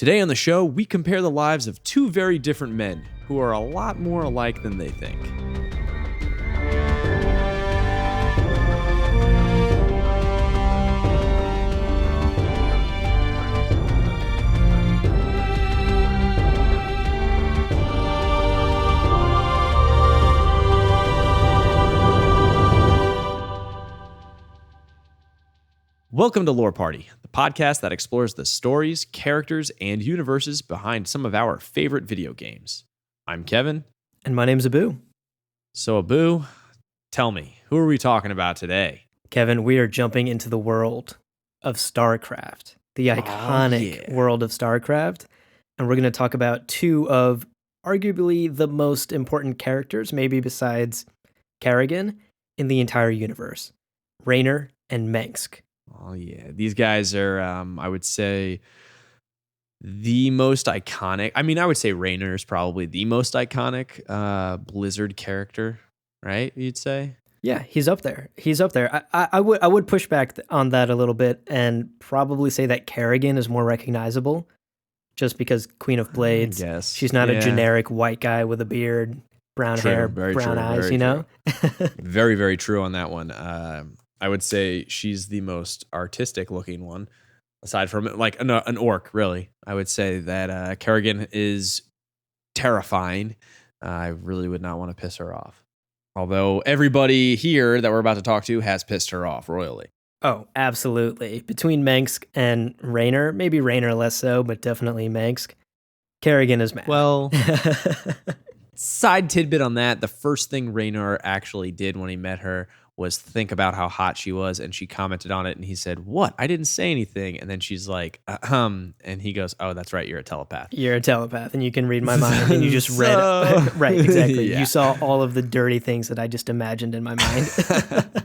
Today on the show, we compare the lives of two very different men who are a lot more alike than they think. Welcome to Lore Party, the podcast that explores the stories, characters, and universes behind some of our favorite video games. I'm Kevin. And my name's Abu. So Abu, tell me, who are we talking about today? Kevin, we are jumping into the world of STARCRAFT, the iconic world of STARCRAFT. And we're going to talk about two of arguably the most important characters, maybe besides Kerrigan, in the entire universe, Raynor and Mengsk. Oh, yeah. These guys are, I would say, the most iconic. I mean, I would say Raynor is probably the most iconic Blizzard character, right? You'd say? Yeah, he's up there. I would push back on that a little bit and probably say that Kerrigan is more recognizable just because Queen of Blades. Yes. She's not a generic white guy with a beard, brown hair, brown eyes, you know? Very, very true on that one. I would say she's the most artistic looking one, aside from like an orc, really. I would say that Kerrigan is terrifying. I really would not want to piss her off. Although everybody here that we're about to talk to has pissed her off royally. Oh, absolutely. Between Mengsk and Raynor, maybe Raynor less so, but definitely Mengsk, Kerrigan is mad. Well, side tidbit on that, the first thing Raynor actually did when he met her was think about how hot she was, and she commented on it, and he said, "What? I didn't say anything." And then she's like, and he goes, "Oh, that's right, you're a telepath." You're a telepath, and you can read my mind, and you just read it. Right, exactly. Yeah. You saw all of the dirty things that I just imagined in my mind.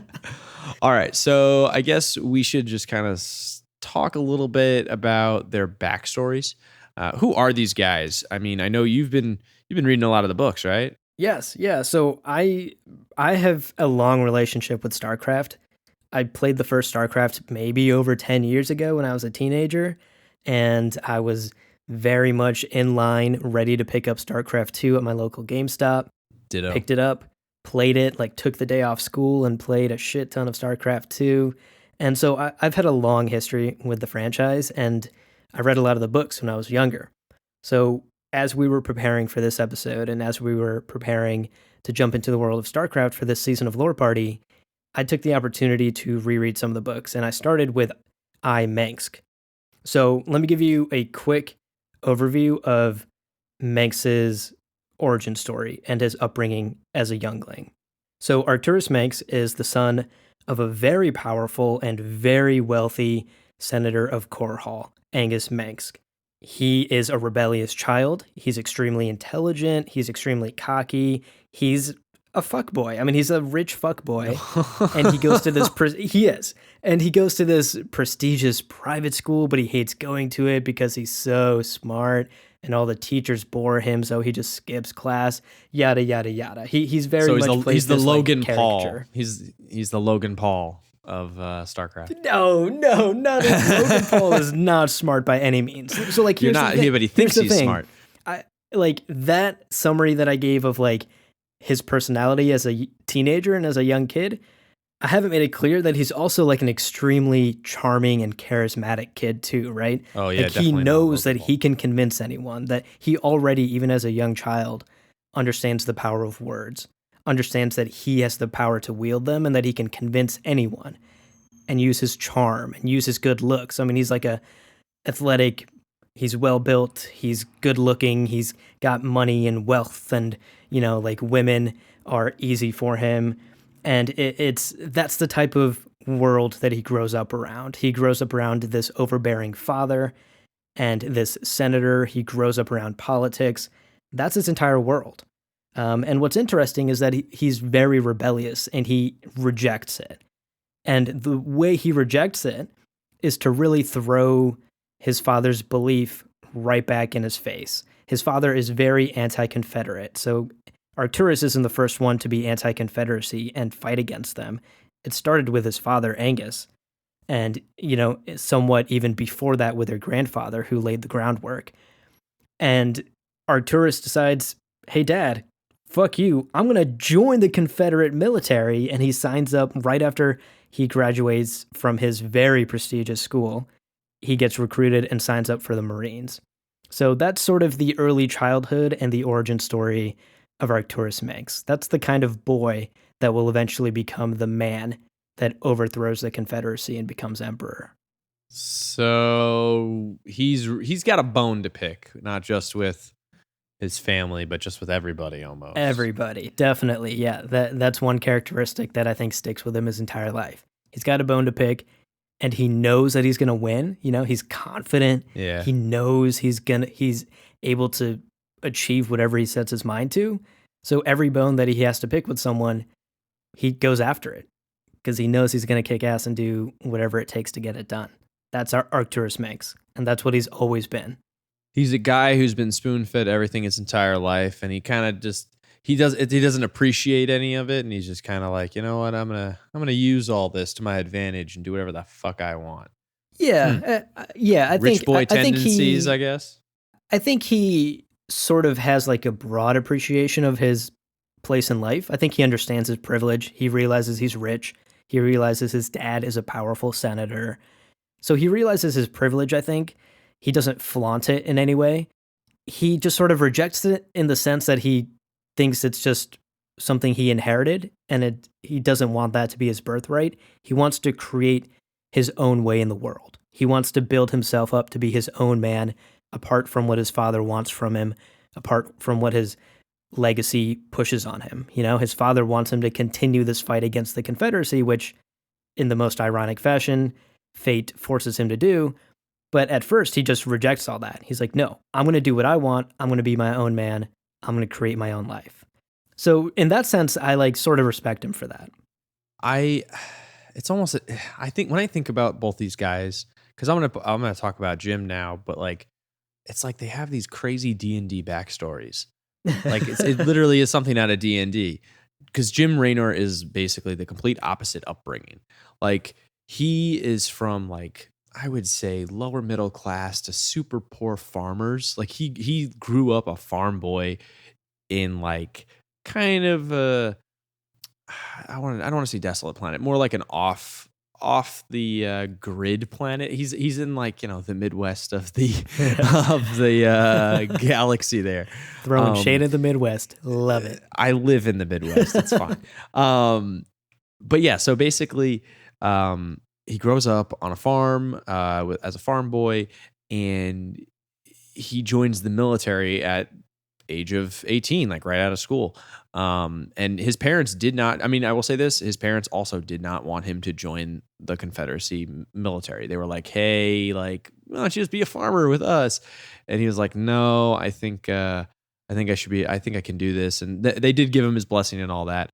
All right, so I guess we should just kind of talk a little bit about their backstories. Who are these guys? I mean, I know you've been reading a lot of the books, right? Yes, yeah. So I have a long relationship with StarCraft. I played the first StarCraft maybe over 10 years ago when I was a teenager, and I was very much in line, ready to pick up StarCraft 2 at my local GameStop. Ditto. Picked it up, played it, like took the day off school and played a shit ton of StarCraft 2. And so I've had a long history with the franchise, and I read a lot of the books when I was younger. So as we were preparing for this episode and as we were preparing to jump into the world of StarCraft for this season of Lore Party, I took the opportunity to reread some of the books, and I started with Mengsk. So let me give you a quick overview of Mengsk's origin story and his upbringing as a youngling. So Arcturus Mengsk is the son of a very powerful and very wealthy senator of Korhal, Angus Mengsk. He is a rebellious child. He's extremely intelligent. He's extremely cocky. He's a fuckboy. I mean, he's a rich fuckboy. And he goes to this, he goes to this prestigious private school, but he hates going to it because he's so smart and all the teachers bore him, so he just skips class, yada, yada, yada. He's very much he's the Logan like, Paul. He's the Logan Paul of StarCraft. No, Logan Paul is not smart by any means. So like, here's the thing. But he thinks he's smart. I like that summary that I gave of like his personality as a teenager and as a young kid. I haven't made it clear that he's also like an extremely charming and charismatic kid too, right? Oh yeah, like he knows that he can convince anyone, that he already, even as a young child, understands the power of words, understands that he has the power to wield them and that he can convince anyone and use his charm and use his good looks. I mean, he's like a athletic, he's well built, he's good looking, he's got money and wealth, and, you know, like women are easy for him. And that's the type of world that he grows up around. He grows up around this overbearing father and this senator. He grows up around politics. That's his entire world. And what's interesting is that he's very rebellious and he rejects it. And the way he rejects it is to really throw his father's belief right back in his face. His father is very anti-Confederate. So Arcturus isn't the first one to be anti-Confederacy and fight against them. It started with his father, Angus. and, somewhat even before that with their grandfather who laid the groundwork. And Arcturus decides, hey, Dad, fuck you. I'm going to join the Confederate military. And he signs up right after he graduates from his very prestigious school. He gets recruited and signs up for the Marines. So that's sort of the early childhood and the origin story of Arcturus Mengsk. That's the kind of boy that will eventually become the man that overthrows the Confederacy and becomes emperor. So he's got a bone to pick, not just with his family, but just with everybody almost. Everybody, definitely. Yeah, that's one characteristic that I think sticks with him his entire life. He's got a bone to pick, and he knows that he's going to win. He's confident. Yeah. He knows he's able to achieve whatever he sets his mind to. So every bone that he has to pick with someone, he goes after it because he knows he's going to kick ass and do whatever it takes to get it done. That's our Arcturus Mengsk, and that's what he's always been. He's a guy who's been spoon-fed everything his entire life, and he kind of just he doesn't appreciate any of it, and he's just kind of like, you know what, I'm gonna use all this to my advantage and do whatever the fuck I want. Yeah, yeah. Rich boy tendencies, I guess. I think he sort of has like a broad appreciation of his place in life. I think he understands his privilege. He realizes he's rich. He realizes his dad is a powerful senator. So he realizes his privilege, I think. He doesn't flaunt it in any way. He just sort of rejects it in the sense that he thinks it's just something he inherited, and he doesn't want that to be his birthright. He wants to create his own way in the world. He wants to build himself up to be his own man, apart from what his father wants from him, apart from what his legacy pushes on him. His father wants him to continue this fight against the Confederacy, which, in the most ironic fashion, fate forces him to do. But at first, he just rejects all that. He's like, no, I'm going to do what I want. I'm going to be my own man. I'm going to create my own life. So in that sense, I sort of respect him for that. It's almost, I think when I think about both these guys, because I'm gonna talk about Jim now, but it's like they have these crazy D&D backstories. It literally is something out of D&D. Because Jim Raynor is basically the complete opposite upbringing. He is from I would say lower middle class to super poor farmers. He grew up a farm boy in kind of a, I don't want to say desolate planet, more like an off the grid planet. He's in the Midwest of the galaxy there. Throwing shade at the Midwest. Love it. I live in the Midwest. It's fine. But yeah, so basically, he grows up on a farm as a farm boy, and he joins the military at age of 18, right out of school. And his parents did not, I will say this, his parents also did not want him to join the Confederacy military. They were like, hey, why don't you just be a farmer with us? And he was like, no, I think I can do this. And they did give him his blessing and all that.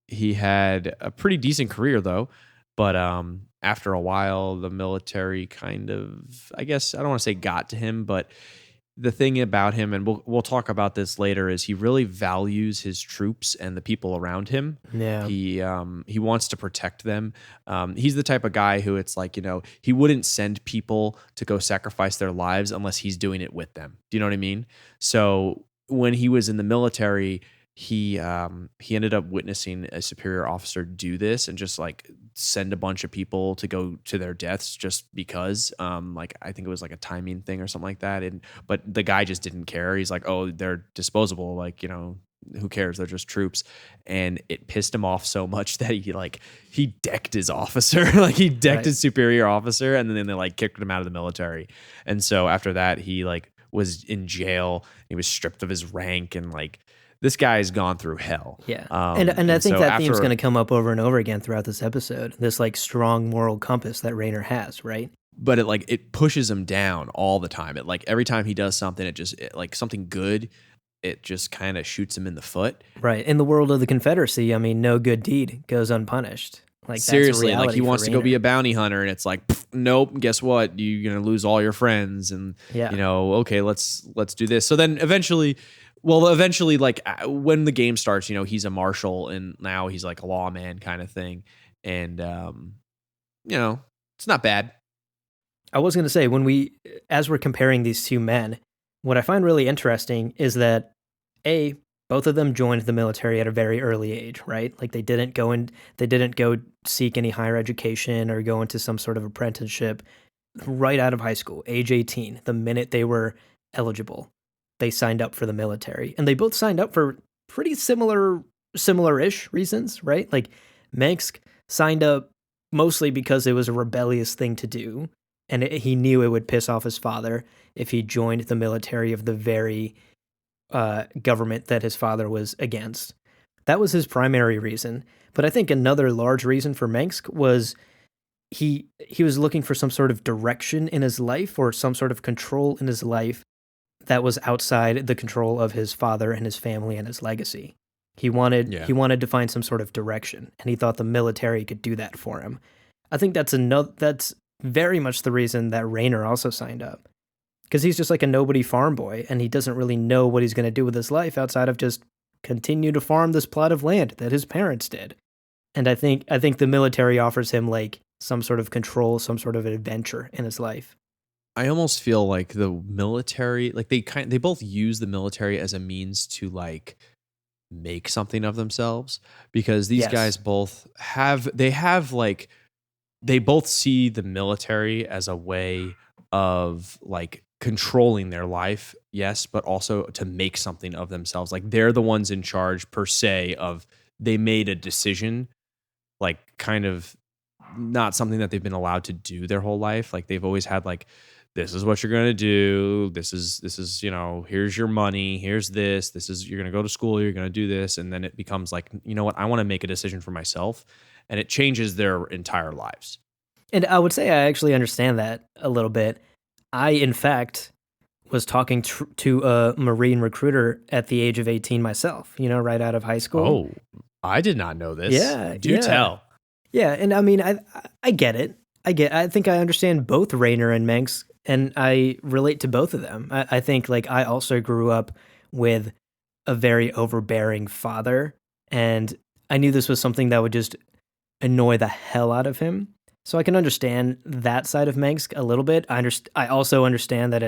He had a pretty decent career though. But after a while, the military kind of, I guess, I don't want to say got to him, but the thing about him, and we'll talk about this later, is he really values his troops and the people around him. Yeah. He wants to protect them. He's the type of guy who it's he wouldn't send people to go sacrifice their lives unless he's doing it with them. Do you know what I mean? So when he was in the military, he ended up witnessing a superior officer do this and just send a bunch of people to go to their deaths just because I think it was a timing thing or something like that, but the guy just didn't care. He's like, oh, they're disposable, who cares, they're just troops. And it pissed him off so much that he decked his officer. He decked his superior officer, and then they kicked him out of the military. And so after that, he was in jail. He was stripped of his rank, and this guy's gone through hell. Yeah. And I think that theme's going to come up over and over again throughout this episode. This strong moral compass that Raynor has, right? But it pushes him down all the time. It every time he does something, something good, it just kind of shoots him in the foot. Right. In the world of the Confederacy, no good deed goes unpunished. Seriously, he wants to go be a bounty hunter, and it's nope, guess what? You're going to lose all your friends, and okay, let's do this. So then eventually, when the game starts, he's a marshal, and now he's a lawman kind of thing. And you know, it's not bad. I was going to say, as we're comparing these two men, what I find really interesting is that A, both of them joined the military at a very early age, right? Like they didn't go seek any higher education or go into some sort of apprenticeship right out of high school, age 18, the minute they were eligible. They signed up for the military. And they both signed up for pretty similar-ish reasons, right? Like Mengsk signed up mostly because it was a rebellious thing to do, and he knew it would piss off his father if he joined the military of the very government that his father was against. That was his primary reason. But I think another large reason for Mengsk was he was looking for some sort of direction in his life or some sort of control in his life that was outside the control of his father and his family and his legacy. Yeah. He wanted to find some sort of direction, and he thought the military could do that for him. I think that's very much the reason that Raynor also signed up. Because he's just like a nobody farm boy, and he doesn't really know what he's going to do with his life outside of just continue to farm this plot of land that his parents did. And I think the military offers him like some sort of control, some sort of adventure in his life. I almost feel like the military, like they both use the military as a means to like make something of themselves, because these guys Yes, both have like they both see the military as a way of like controlling their life, yes, but also to make something of themselves. Like they're the ones in charge per se of, they made a decision, like kind of not something that they've been allowed to do their whole life. Like they've always had like, this is what you're going to do. This is, here's your money. Here's this is, you're going to go to school. You're going to do this. And then it becomes like, you know what? I want to make a decision for myself. And it changes their entire lives. and I would say I actually understand that a little bit. I, in fact, was talking to a Marine recruiter at the age of 18 myself. Right out of high school. Oh, I did not know this. Yeah, Do yeah. tell. Yeah, and I mean, I get it. I think I understand both Raynor and Mengsk, and I relate to both of them. I think like I also grew up with a very overbearing father, and I knew this was something that would just annoy the hell out of him. So I can understand that side of Mengsk a little bit. I also understand that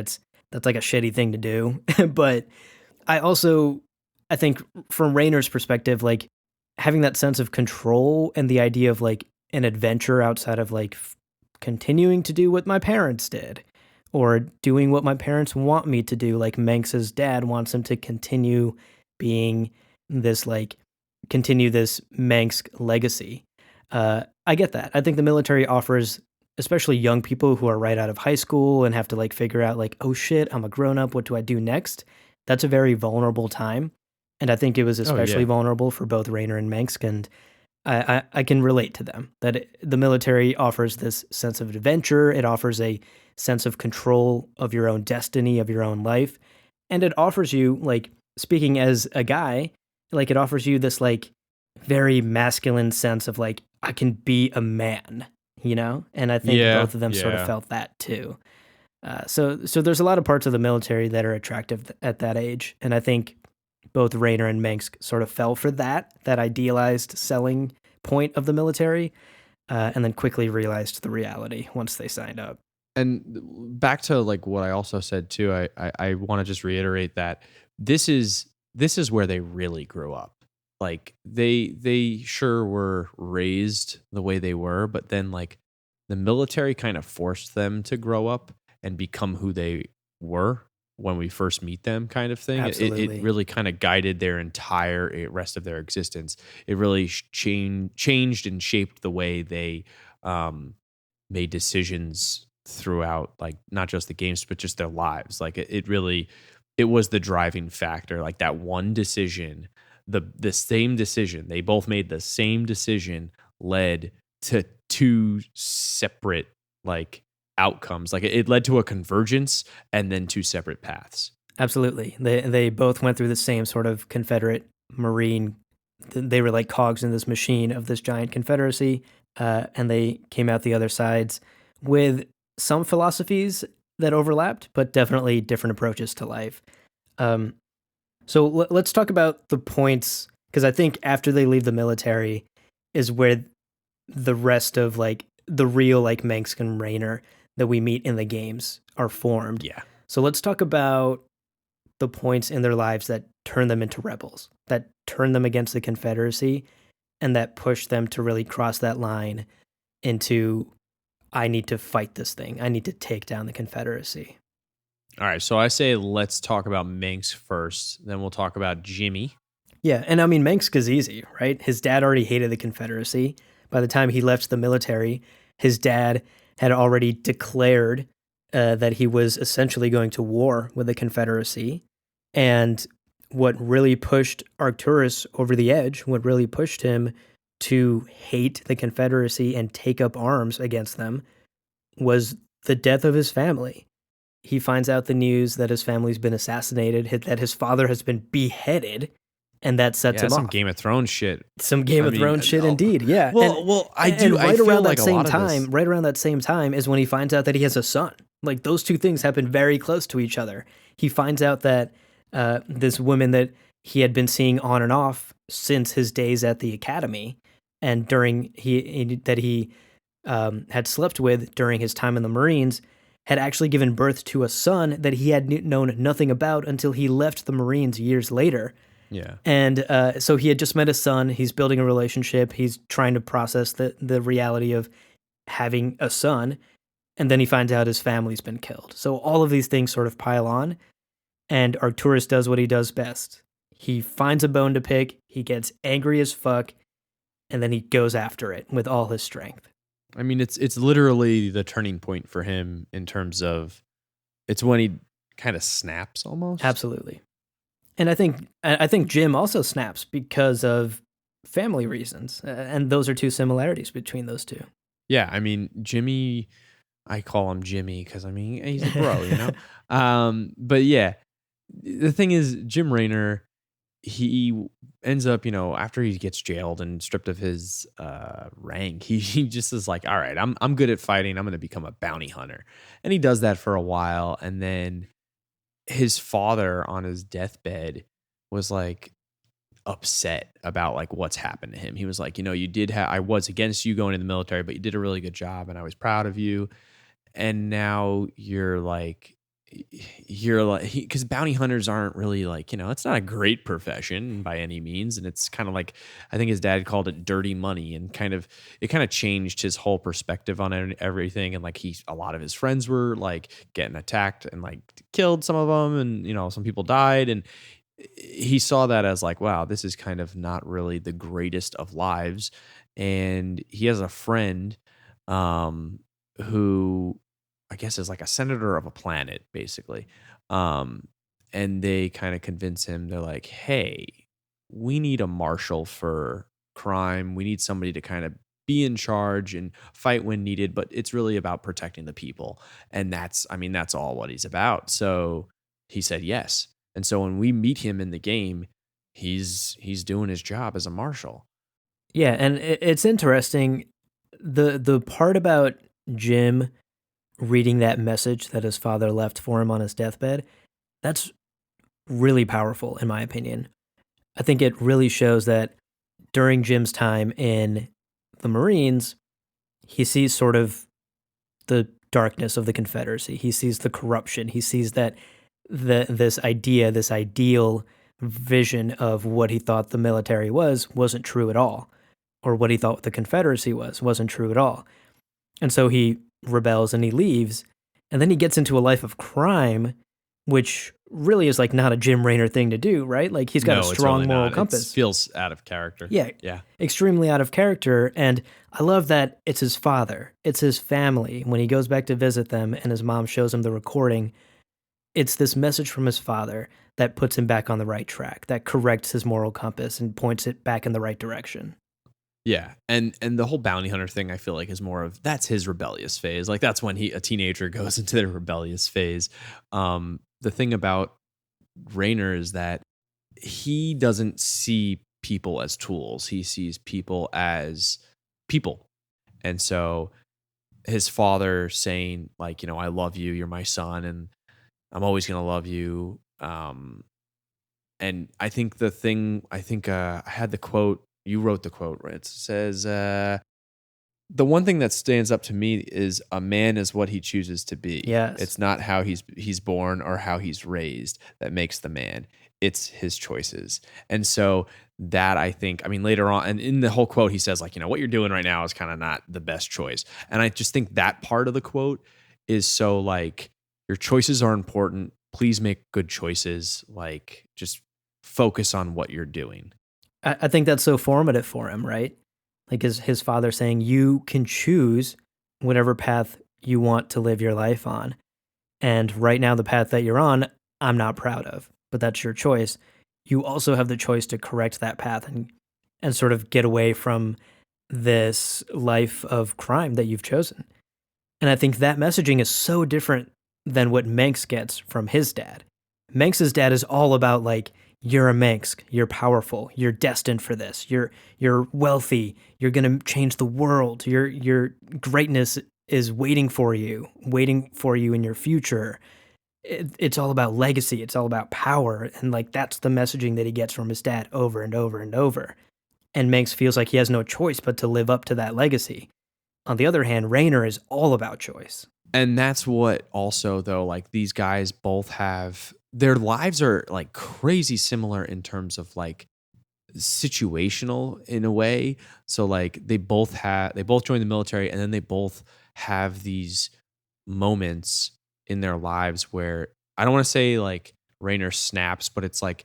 that's like a shitty thing to do, but I also I think from Raynor's perspective, like having that sense of control and the idea of like an adventure outside of like continuing to do what my parents did or doing what my parents want me to do. Like Manx's dad wants him to being this like continue this Mengsk legacy. I get that. I think the military offers, especially young people who are right out of high school and have to like figure out like, oh shit, I'm a grown up. What do I do next? That's a very vulnerable time, and I think it was Oh especially yeah. vulnerable for both Raynor and Mengsk. And I can relate to them that the military offers this sense of adventure. It offers a sense of control of your own destiny, of your own life. And it offers you, like, speaking as a guy, like, it offers you this, like, very masculine sense of, like, I can be a man. And I think Yeah. both of them sort of Yeah. felt that too. So there's a lot of parts of the military that are attractive at that age. And I think both Raynor and Mengsk sort of fell for that idealized selling point of the military, and then quickly realized the reality once they signed up. And back to like what I also said too, I want to just reiterate that this is this is where they really grew up. Like they sure were raised the way they were, but then like the military kind of forced them to grow up and become who they were when we first meet them, kind of thing. It Absolutely. really kind of guided their entire rest of their existence. It really changed and shaped the way they um, made decisions throughout, like not just the games but just their lives. Like it really, it was the driving factor. Like that one decision, the same decision, they both made the same decision, led to two separate like outcomes. Like it led to a convergence and then two separate paths. Absolutely. They both went through the same sort of Confederate Marine. They were like cogs in this machine of this giant Confederacy, and they came out the other sides with some philosophies that overlapped, but definitely different approaches to life. Um, so let's talk about the points, because I think after they leave the military is where the rest of like the real like Mengsk and Raynor that we meet in the games are formed. Yeah. So let's talk about the points in their lives that turn them into rebels, that turn them against the Confederacy, and that push them to really cross that line into I need to fight this thing. I need to take down the Confederacy. All right. So I say let's talk about Mengsk first. Then we'll talk about Jimmy. Yeah, and I mean Mengsk is easy, right? His dad already hated the Confederacy. By the time he left the military, his dad had already declared that he was essentially going to war with the Confederacy. And what really pushed Arcturus over the edge, what really pushed him to hate the Confederacy and take up arms against them, was the death of his family. He finds out the news that his family's been assassinated, that his father has been beheaded, and that sets Yeah, him some off. Game of Thrones shit. Some Game I of mean, Thrones shit, indeed. Yeah. I And do. I right feel around like that a same lot of this. time, right around that same time is when he finds out that he has a son. Like those two things happen very close to each other. He finds out that this woman that he had been seeing on and off since his days at the academy, and during he had slept with during his time in the Marines, had actually given birth to a son that he had known nothing about until he left the Marines years later. Yeah. And so he had just met his son. He's building a relationship. He's trying to process the reality of having a son. And then he finds out his family's been killed. So all of these things sort of pile on. And Arcturus does what he does best. He finds a bone to pick. He gets angry as fuck. And then he goes after it with all his strength. I mean, it's literally the turning point for him in terms of it's when he kind of snaps almost. Absolutely. And I think Jim also snaps because of family reasons. And those are two similarities between those two. Yeah. I mean, Jimmy, I call him Jimmy because I mean he's a bro, you know. But yeah, the thing is, Jim Raynor, he ends up, after he gets jailed and stripped of his rank, he just is like, all right, I'm good at fighting. I'm going to become a bounty hunter, and he does that for a while, and then his father on his deathbed was like upset about like what's happened to him. He was like, you did have I was against you going in the military, but you did a really good job, and I was proud of you, and now you're like because bounty hunters aren't really like it's not a great profession by any means, and it's kind of like I think his dad called it dirty money, and it kind of changed his whole perspective on everything. And like a lot of his friends were like getting attacked and like killed, some of them, and some people died, and he saw that as like, wow, this is kind of not really the greatest of lives. And he has a friend who I guess is like a senator of a planet, basically. Um, and they kind of convince him, they're like, hey, we need a marshal for crime. We need somebody to kind of be in charge and fight when needed, but it's really about protecting the people. And that's all what he's about. So he said yes. And so when we meet him in the game, he's doing his job as a marshal. Yeah, and it's interesting. The part about Jim reading that message that his father left for him on his deathbed, that's really powerful, in my opinion. I think it really shows that during Jim's time in the Marines, he sees sort of the darkness of the Confederacy. He sees the corruption. He sees that this idea, this ideal vision of what he thought the military wasn't true at all, or what he thought the Confederacy wasn't true at all. And so he rebels and he leaves, and then he gets into a life of crime, which really is like not a Jim Raynor thing to do, right? Like he's got a No, it's strong really moral not. It compass. feels out of character. Yeah, Yeah. extremely out of character. And I love that it's his father, it's his family. When he goes back to visit them and his mom shows him the recording, it's this message from his father that puts him back on the right track, that corrects his moral compass and points it back in the right direction. Yeah, and the whole bounty hunter thing, I feel like, is more of that's his rebellious phase. Like that's when a teenager goes into their rebellious phase. The thing about Raynor is that he doesn't see people as tools. He sees people as people, and so his father saying like, I love you, you're my son, and I'm always gonna love you. And I think I had the quote, you wrote the quote, right? It says, The one thing that stands up to me is a man is what he chooses to be. Yes. It's not how he's born or how he's raised that makes the man. It's his choices. And so that I think, I mean, later on, and in the whole quote, he says, like, what you're doing right now is kind of not the best choice. And I just think that part of the quote is so like, your choices are important. Please make good choices. Like, just focus on what you're doing. I think that's so formative for him, right? Like his father saying, you can choose whatever path you want to live your life on. And right now, the path that you're on, I'm not proud of, but that's your choice. You also have the choice to correct that path and sort of get away from this life of crime that you've chosen. And I think that messaging is so different than what Mengsk gets from his dad. Mengsk's dad is all about like, you're a Mengsk, you're powerful, you're destined for this, you're wealthy, you're gonna change the world, your greatness is waiting for you in your future. It's all about legacy, it's all about power, and like that's the messaging that he gets from his dad over and over and over. And Mengsk feels like he has no choice but to live up to that legacy. On the other hand, Raynor is all about choice. And that's what also, though, like these guys both have, their lives are like crazy similar in terms of like situational in a way. So like they both joined the military, and then they both have these moments in their lives where, I don't want to say like Raynor snaps, but it's like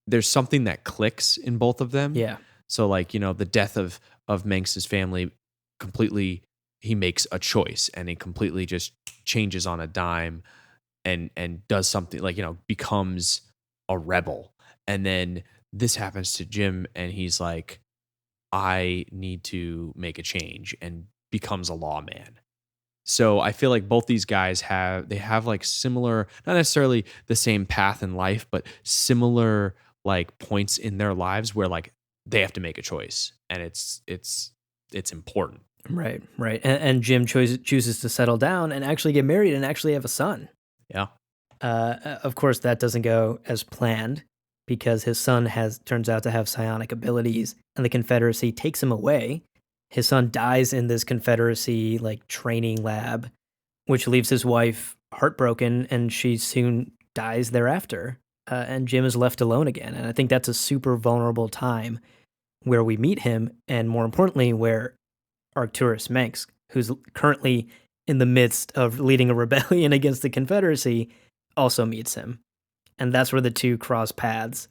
there's something that clicks in both of them. Yeah. So like, the death of Mengsk's family, completely, he makes a choice and he completely just changes on a dime and does something like, becomes a rebel. And then this happens to Jim, and he's like, I need to make a change, and becomes a lawman. So I feel like both these guys have like similar, not necessarily the same path in life, but similar like points in their lives where like they have to make a choice, and it's important. Right, right. And Jim chooses to settle down and actually get married and actually have a son. Yeah. Of course, that doesn't go as planned because his son turns out to have psionic abilities, and the Confederacy takes him away. His son dies in this Confederacy like training lab, which leaves his wife heartbroken, and she soon dies thereafter. And Jim is left alone again. And I think that's a super vulnerable time where we meet him, and more importantly, where Arcturus Mengsk, who's currently in the midst of leading a rebellion against the Confederacy, also meets him. And that's where the two cross paths.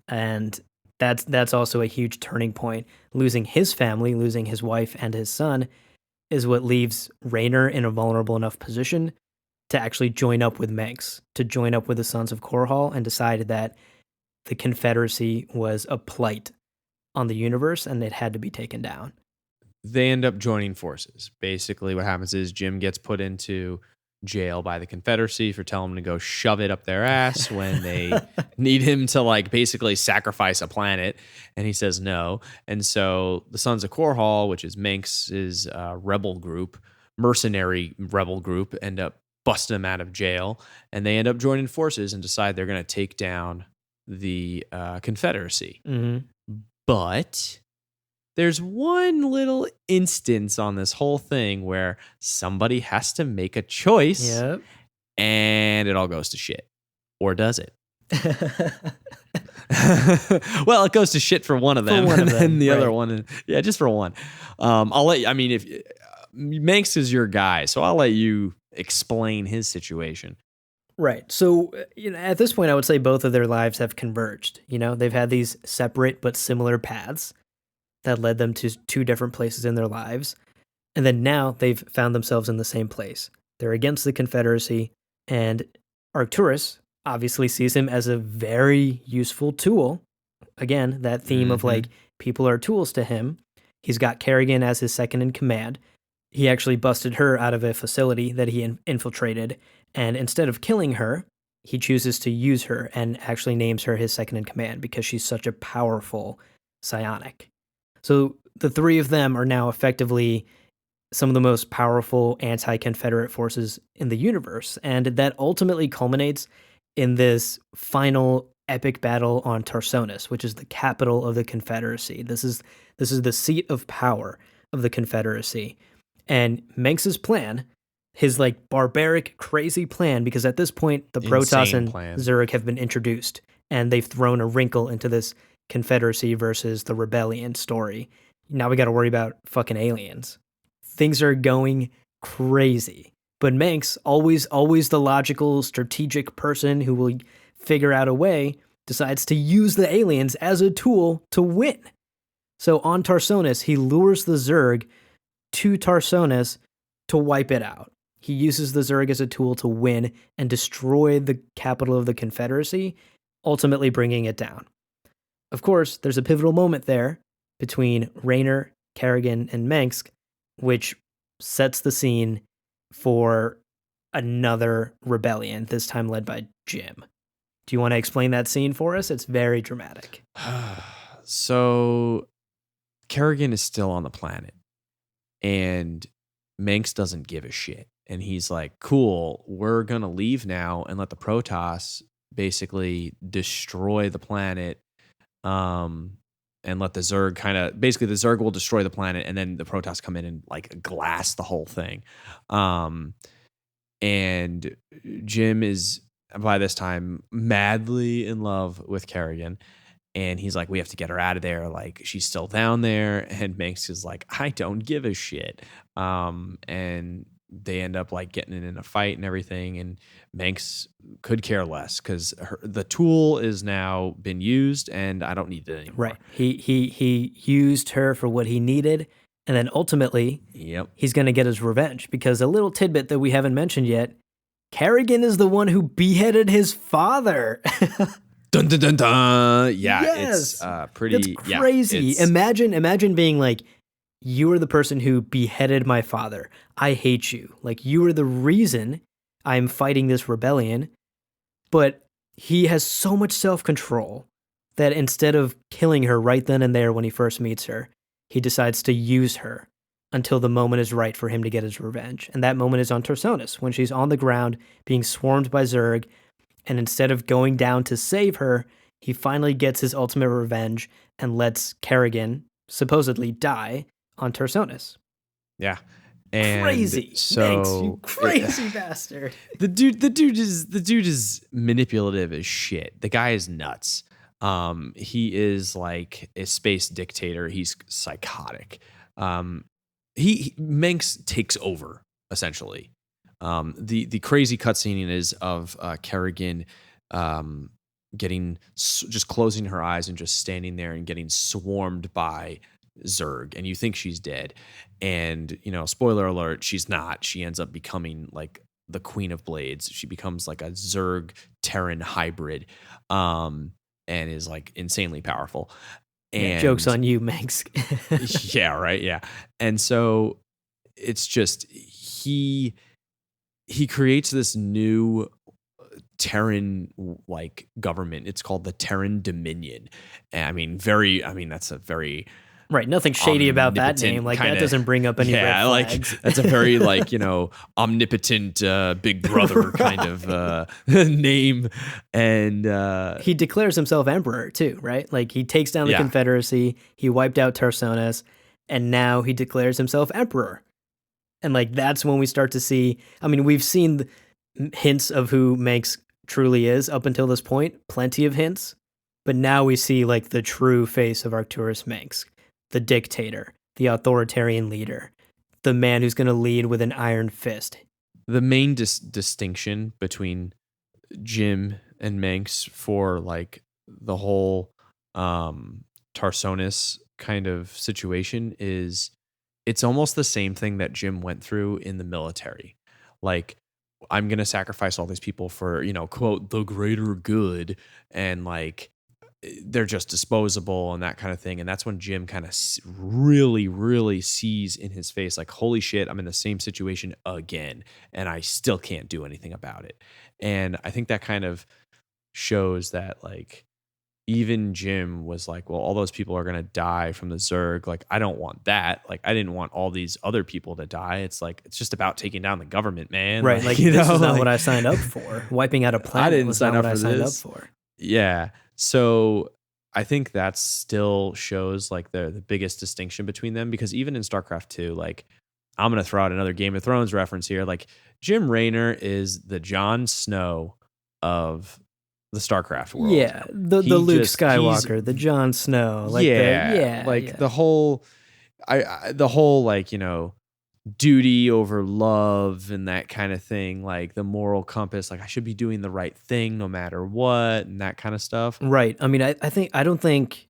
And that's also a huge turning point. Losing his family, losing his wife and his son, is what leaves Raynor in a vulnerable enough position to actually join up with Mengsk, to join up with the Sons of Korhal, and decided that the Confederacy was a blight on the universe and it had to be taken down. They end up joining forces. Basically, what happens is Jim gets put into jail by the Confederacy for telling him to go shove it up their ass when they need him to like basically sacrifice a planet, and he says no. And so the Sons of Korhal, which is Mengsk's rebel group, mercenary rebel group, end up busting him out of jail, and they end up joining forces and decide they're going to take down the Confederacy. Mm-hmm. But there's one little instance on this whole thing where somebody has to make a choice, Yep. and it all goes to shit. Or does it? Well, it goes to shit for one of them, and then the other one, yeah, just for one. I'll let you, I mean, if Mengsk is your guy, so I'll let you explain his situation. Right. So, at this point, I would say both of their lives have converged. They've had these separate but similar paths that led them to two different places in their lives. And then now they've found themselves in the same place. They're against the Confederacy, and Arcturus obviously sees him as a very useful tool. Again, that theme of like people are tools to him. He's got Kerrigan as his second in command. He actually busted her out of a facility that he infiltrated, and instead of killing her, he chooses to use her and actually names her his second in command because she's such a powerful psionic. So the three of them are now effectively some of the most powerful anti-Confederate forces in the universe, and that ultimately culminates in this final epic battle on Tarsonis, which is the capital of the Confederacy. This is the seat of power of the Confederacy. And Mengsk's plan, his like barbaric, crazy plan, because at this point the Protoss Insane and plan. Zerg have been introduced, and they've thrown a wrinkle into this Confederacy versus the Rebellion story. Now we got to worry about fucking aliens. Things are going crazy. But Mengsk, always the logical, strategic person who will figure out a way, decides to use the aliens as a tool to win. So on Tarsonis, he lures the Zerg to Tarsonis to wipe it out. He uses the Zerg as a tool to win and destroy the capital of the Confederacy, ultimately bringing it down. Of course, there's a pivotal moment there between Raynor, Kerrigan, and Mengsk, which sets the scene for another rebellion, this time led by Jim. Do you want to explain that scene for us? It's very dramatic. So Kerrigan is still on the planet, and Mengsk doesn't give a shit. And he's like, cool, we're going to leave now and let the Protoss basically destroy the planet, and let the Zerg basically the Zerg will destroy the planet, and then the Protoss come in and like glass the whole thing. And Jim is by this time madly in love with Kerrigan. And he's like, we have to get her out of there. Like, she's still down there. And Mengsk is like, I don't give a shit. And they end up like getting in a fight and everything. And Mengsk could care less because the tool is now been used and I don't need it anymore. Right. He used her for what he needed. And then ultimately, he's going to get his revenge, because a little tidbit that we haven't mentioned yet, Kerrigan is the one who beheaded his father. Dun, dun, dun, dun. Yeah, yes. It's pretty crazy. Yeah, imagine being like, you are the person who beheaded my father. I hate you. Like, you are the reason I'm fighting this rebellion. But he has so much self-control that instead of killing her right then and there when he first meets her, he decides to use her until the moment is right for him to get his revenge. And that moment is on Tarsonis, when she's on the ground being swarmed by Zerg. And instead of going down to save her, he finally gets his ultimate revenge and lets Kerrigan supposedly die on Tarsonis. Yeah. And crazy. So Mengsk, you crazy bastard. The dude is manipulative as shit. The guy is nuts. He is like a space dictator. He's psychotic. Mengsk takes over essentially. The crazy cutscene is of Kerrigan getting just closing her eyes and just standing there and getting swarmed by Zerg, and you think she's dead. And spoiler alert, she's not. She ends up becoming like the Queen of Blades. She becomes like a Zerg Terran hybrid, and is like insanely powerful. And joke's on you, Mengsk. Yeah, right. Yeah. And so it's just he creates this new Terran like government. It's called the Terran Dominion. And that's a very right. Nothing shady about that name. Like, that doesn't bring up any red flags. Like that's a very like, omnipotent big brother kind of name. And he declares himself emperor too, right? Like, he takes down the Confederacy, he wiped out Tarsonis, and now he declares himself emperor. And like, that's when we start to see, we've seen hints of who Mengsk truly is up until this point, plenty of hints, but now we see like the true face of Arcturus Mengsk, the dictator, the authoritarian leader, the man who's going to lead with an iron fist. The main distinction between Jim and Mengsk for like the whole Tarsonis kind of situation is it's almost the same thing that Jim went through in the military. Like, I'm going to sacrifice all these people for, quote, the greater good. And like, they're just disposable and that kind of thing. And that's when Jim kind of really, really sees in his face, like, holy shit, I'm in the same situation again, and I still can't do anything about it. And I think that kind of shows that, like, even Jim was like, well, all those people are going to die from the Zerg. Like, I don't want that. Like, I didn't want all these other people to die. It's like, it's just about taking down the government, man. Right. Like, this is not what I signed up for. Wiping out a planet was not what I signed up for. Yeah. So I think that still shows like the biggest distinction between them, because even in StarCraft 2, like I'm gonna throw out another Game of Thrones reference here. Like Jim Raynor is the Jon Snow of the StarCraft world. Yeah, the Luke He's Skywalker, the Jon Snow, like the yeah, yeah, like yeah. the whole like, duty over love and that kind of thing, like the moral compass, like I should be doing the right thing no matter what, and that kind of stuff. Right. I mean, I don't think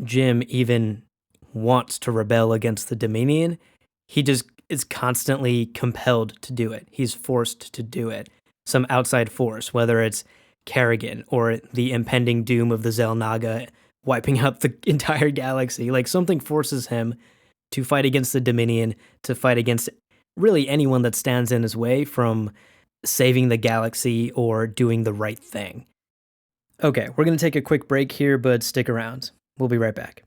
Jim even wants to rebel against the Dominion. He just is constantly compelled to do it. He's forced to do it. Some outside force, whether it's Kerrigan or the impending doom of the Xel'Naga wiping out the entire galaxy, like something forces him to fight against the Dominion, to fight against really anyone that stands in his way from saving the galaxy or doing the right thing. Okay, we're going to take a quick break here, but stick around. We'll be right back.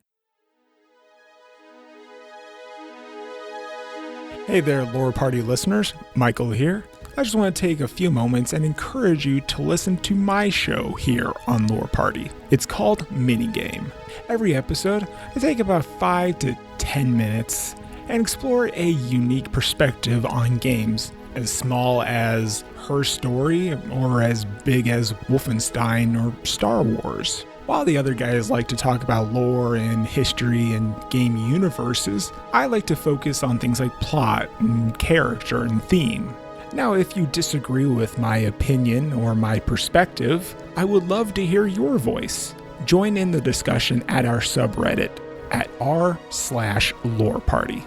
Hey there, Lore Party listeners. Michael here. I just want to take a few moments and encourage you to listen to my show here on Lore Party. It's called Minigame. Every episode, I take about 5 to 10 minutes and explore a unique perspective on games, as small as Her Story or as big as Wolfenstein or Star Wars. While the other guys like to talk about lore and history and game universes, I like to focus on things like plot and character and theme. Now, if you disagree with my opinion or my perspective, I would love to hear your voice. Join in the discussion at our subreddit at r/loreparty.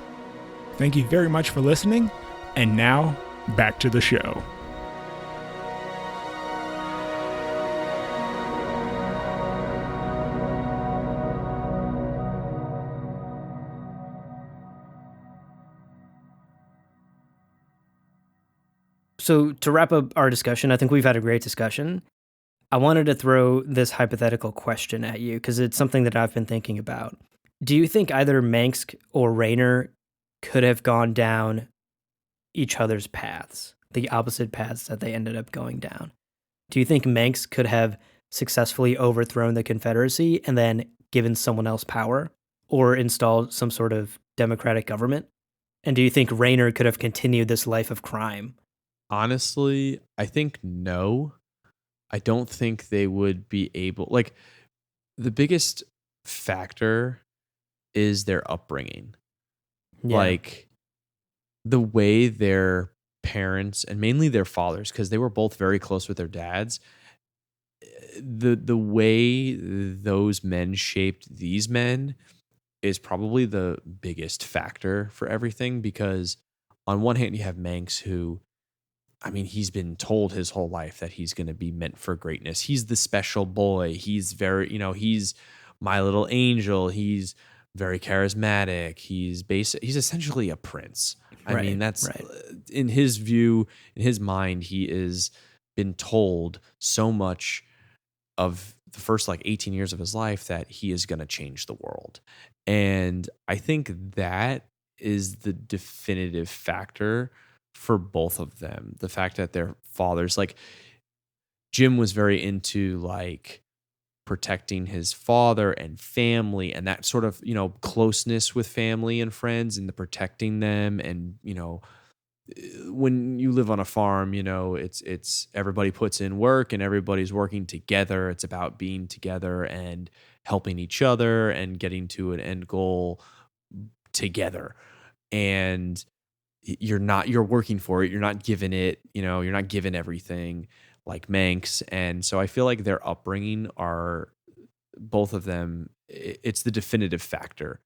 Thank you very much for listening, and now, back to the show. So, to wrap up our discussion, I think we've had a great discussion. I wanted to throw this hypothetical question at you because it's something that I've been thinking about. Do you think either Mengsk or Raynor could have gone down each other's paths, the opposite paths that they ended up going down? Do you think Mengsk could have successfully overthrown the Confederacy and then given someone else power or installed some sort of democratic government? And do you think Raynor could have continued this life of crime? Honestly, I think no. I don't think they would be able, like, the biggest factor is their upbringing. Yeah. Like the way their parents, and mainly their fathers, because they were both very close with their dads, the way those men shaped these men is probably the biggest factor for everything. Because on one hand, you have Manx, who, I mean, he's been told his whole life that he's going to be meant for greatness. He's the special boy. He's very, he's my little angel. He's very charismatic. He's essentially a prince. I mean, that's right. In his view, in his mind, he is been told so much of the first like 18 years of his life that he is going to change the world. And I think that is the definitive factor for both of them. The fact that their fathers, like Jim was very into like protecting his father and family and that sort of, closeness with family and friends and the protecting them. And, when you live on a farm, it's everybody puts in work and everybody's working together. It's about being together and helping each other and getting to an end goal together. And you're working for it. You're not giving it, you're not giving everything like Manx. And so I feel like their upbringing are both of them. It's the definitive factor.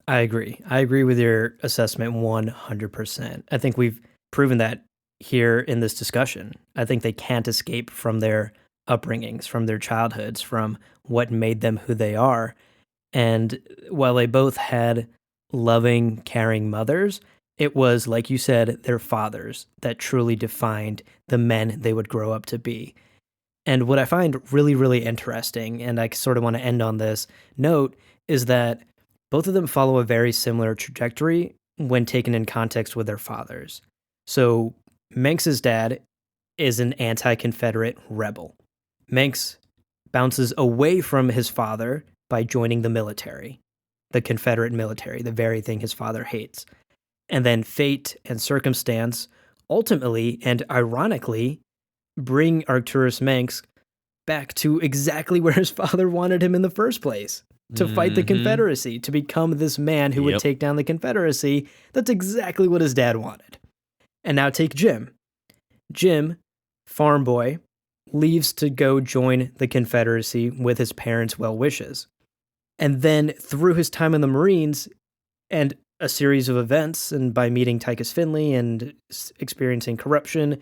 I agree. I agree with your assessment 100%. I think we've proven that here in this discussion. I think they can't escape from their upbringings, from their childhoods, from what made them who they are. And while they both had loving, caring mothers, it was, like you said, their fathers that truly defined the men they would grow up to be. And what I find really, really interesting, and I sort of want to end on this note, is that both of them follow a very similar trajectory when taken in context with their fathers. So Mengsk's dad is an anti-Confederate rebel. Mengsk bounces away from his father by joining the military, the Confederate military, the very thing his father hates. And then fate and circumstance ultimately and ironically bring Arcturus Mengsk back to exactly where his father wanted him in the first place, to fight the Confederacy, to become this man who would take down the Confederacy. That's exactly what his dad wanted. And now take Jim. Jim, farm boy, leaves to go join the Confederacy with his parents' well wishes. And then through his time in the Marines and a series of events, and by meeting Tychus Finley and experiencing corruption,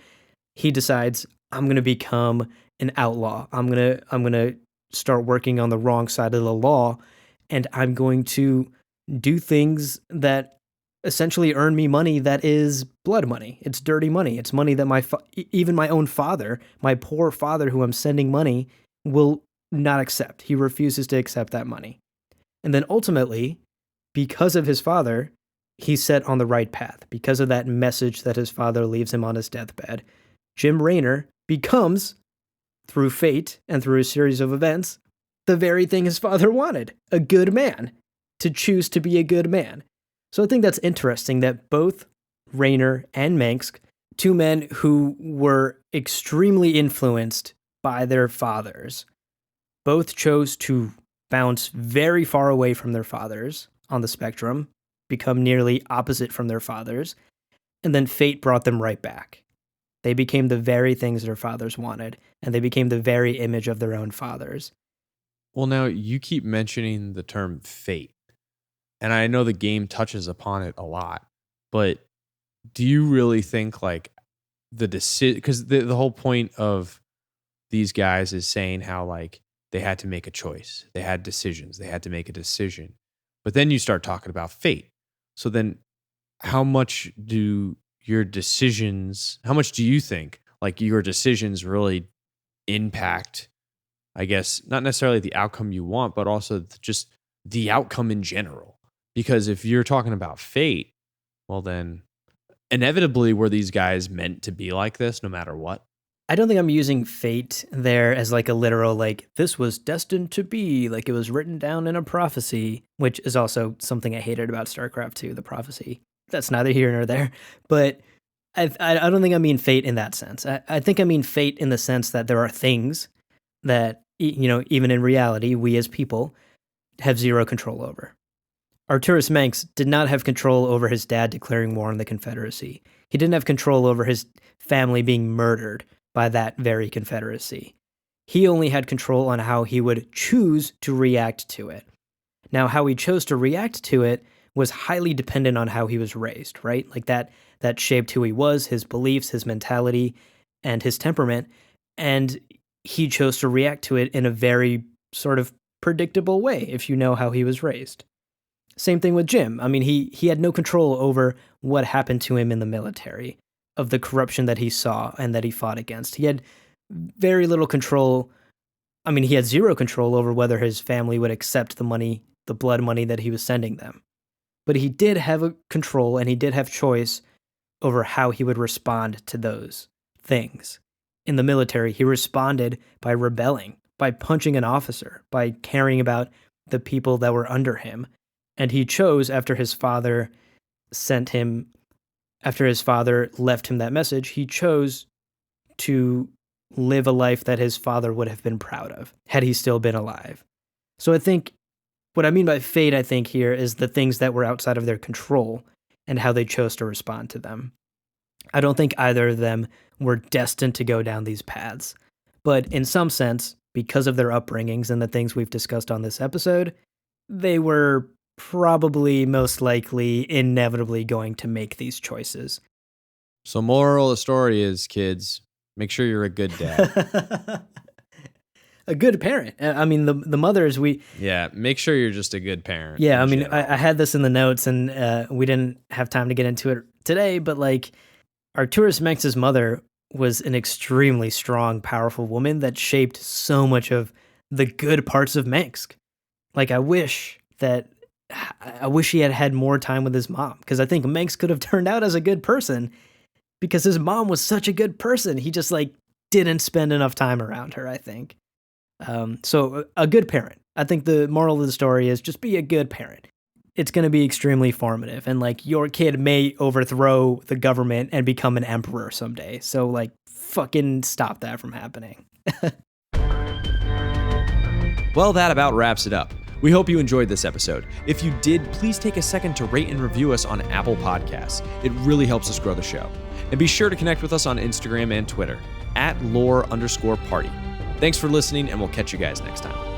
he decides, I'm going to become an outlaw. I'm going to start working on the wrong side of the law, and I'm going to do things that essentially earn me money that is blood money. It's dirty money. It's money that even my own father, my poor father who I'm sending money, will not accept. He refuses to accept that money. And then ultimately, because of his father, he's set on the right path. Because of that message that his father leaves him on his deathbed, Jim Raynor becomes, through fate and through a series of events, the very thing his father wanted, a good man, to choose to be a good man. So I think that's interesting that both Raynor and Mengsk, two men who were extremely influenced by their fathers, both chose to bounce very far away from their fathers on the spectrum, become nearly opposite from their fathers, and then fate brought them right back. They became the very things their fathers wanted, and they became the very image of their own fathers. Well, now you keep mentioning the term fate, and I know the game touches upon it a lot, but do you really think like the decision, because the whole point of these guys is saying how like they had to make a choice, they had decisions, they had to make a decision, but then you start talking about fate. So then how much do you think like your decisions really impact, I guess, not necessarily the outcome you want, but also just the outcome in general? Because if you're talking about fate, well then inevitably were these guys meant to be like this no matter what? I don't think I'm using fate there as like a literal, like, this was destined to be, like it was written down in a prophecy, which is also something I hated about StarCraft 2, the prophecy. That's neither here nor there. But I don't think I mean fate in that sense. I think I mean fate in the sense that there are things that, even in reality, we as people have zero control over. Arcturus Mengsk did not have control over his dad declaring war on the Confederacy. He didn't have control over his family being murdered by that very Confederacy. He only had control on how he would choose to react to it. Now, how he chose to react to it was highly dependent on how he was raised, right? Like that shaped who he was, his beliefs, his mentality, and his temperament. And he chose to react to it in a very sort of predictable way if you know how he was raised. Same thing with Jim. I mean, he had no control over what happened to him in the military, of the corruption that he saw and that he fought against. He had very little control. I mean, he had zero control over whether his family would accept the money, the blood money that he was sending them. But he did have a control and he did have choice over how he would respond to those things. In the military, he responded by rebelling, by punching an officer, by caring about the people that were under him. And he chose, after his father left him that message, he chose to live a life that his father would have been proud of had he still been alive. So I think what I mean by fate, I think here, is the things that were outside of their control and how they chose to respond to them. I don't think either of them were destined to go down these paths. But in some sense, because of their upbringings and the things we've discussed on this episode, they were probably most likely inevitably going to make these choices. So moral of the story is, kids, make sure you're a good dad. A good parent. I mean, the mothers, Yeah, make sure you're just a good parent. Yeah, I mean, I had this in the notes and we didn't have time to get into it today, but like Arcturus Mengsk's mother was an extremely strong, powerful woman that shaped so much of the good parts of Mengsk. Like, I wish he had had more time with his mom, because I think Mengsk could have turned out as a good person because his mom was such a good person. He just like didn't spend enough time around her, I think. So a good parent. I think the moral of the story is just be a good parent. It's going to be extremely formative, and like your kid may overthrow the government and become an emperor someday. So like fucking stop that from happening. Well, that about wraps it up. We hope you enjoyed this episode. If you did, please take a second to rate and review us on Apple Podcasts. It really helps us grow the show. And be sure to connect with us on Instagram and Twitter @lore_party. Thanks for listening, and we'll catch you guys next time.